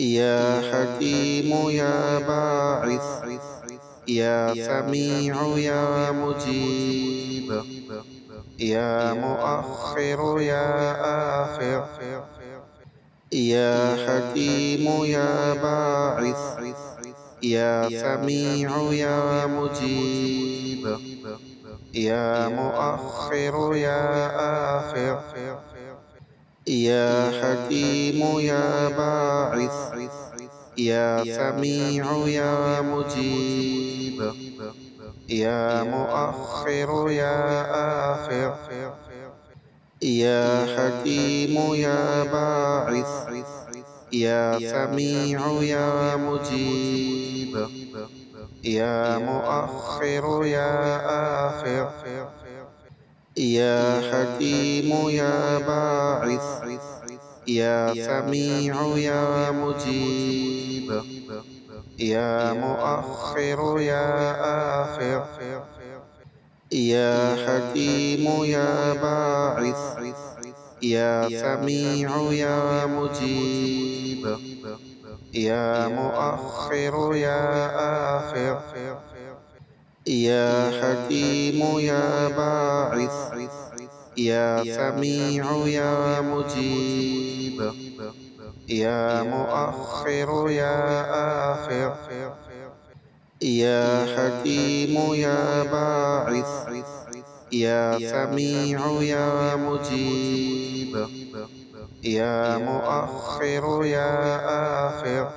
يا حكيم يا باعث يا سميع يا مجيب يا مؤخر يا آخر يا حكيم يا باعث يا سميع يا مجيب يا مؤخر يا آخر يا حكيم يا باعث يا سميع يا مجيب يا مؤخر يا آخر يا حكيم يا باعث يا سميع يا مجيب يا مؤخر يا آخر يا حكيم يا باعث يا سميع يا مجيب يا مؤخر يا آخر يا حكيم يا باعث يا سميع يا مجيب يا مؤخر يا آخر يا حكيم يا باعث يا سميع يا مجيب يا مؤخر يا آخر يا حكيم يا باعث يا سميع يا مجيب يا مؤخر يا آخر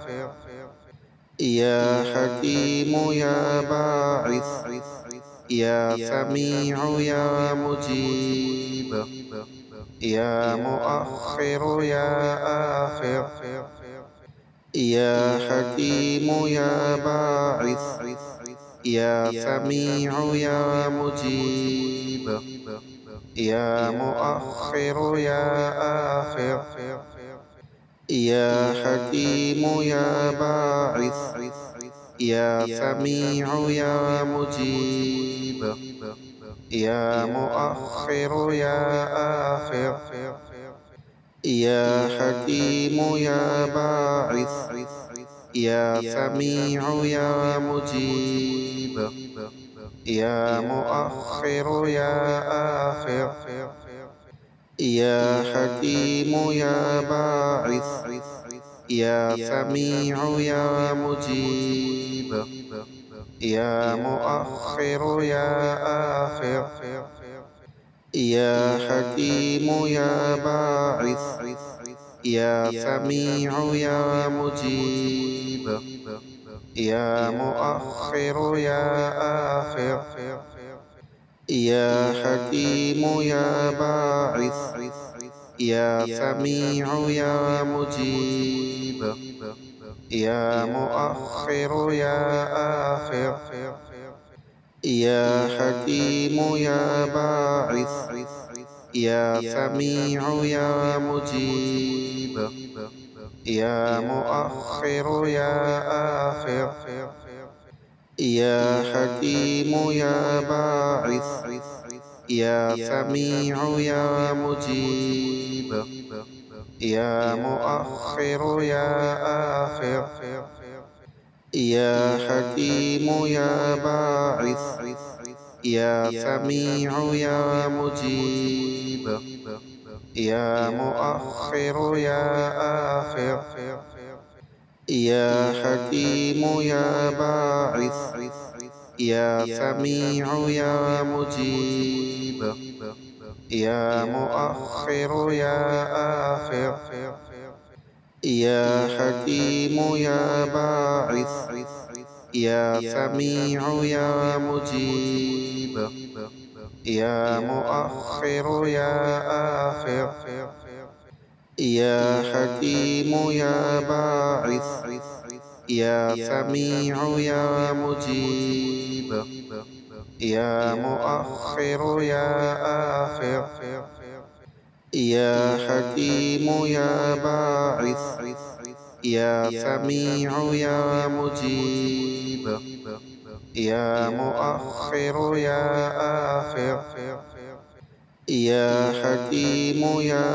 يا حكيم يا باعث يا سميع يا مجيب يا مؤخر يا آخر يا حكيم يا باعث يا سميع يا مجيب يا مؤخر يا آخر يا حكيم يا باعث يا سميع يا مجيب يا مؤخر يا آخر يا حكيم يا باعث يا سميع يا مجيب يا مؤخر يا آخر يا حكيم يا باعث يا سميع يا مجيب يا مؤخر يا آخر يا حكيم يا باعث يا سميع يا مجيب يا مؤخر يا آخر يا حكيم يا باعث يا سميع يا مجيب يا مؤخر يا آخر يا حكيم يا باعث يا سميع يا مجيب يا مؤخر يا آخر يا حكيم يا باعث يا سميع يا مجيب يا مؤخر يا آخر يا حكيم يا باعث يا سميع يا مجيب يا مؤخر يا آخر يا حكيم يا باعث يا سميع يا مجيب يا مؤخر يا آخر يا حكيم يا باعث يا سميع يا مجيب يا مؤخر يا آخر يا حكيم يا باعث يا سميع يا مجيب يا مؤخر يا آخر يا حكيم يا باعث يا سميع يا مجيب يا مؤخر يا آخر يا حكيم يا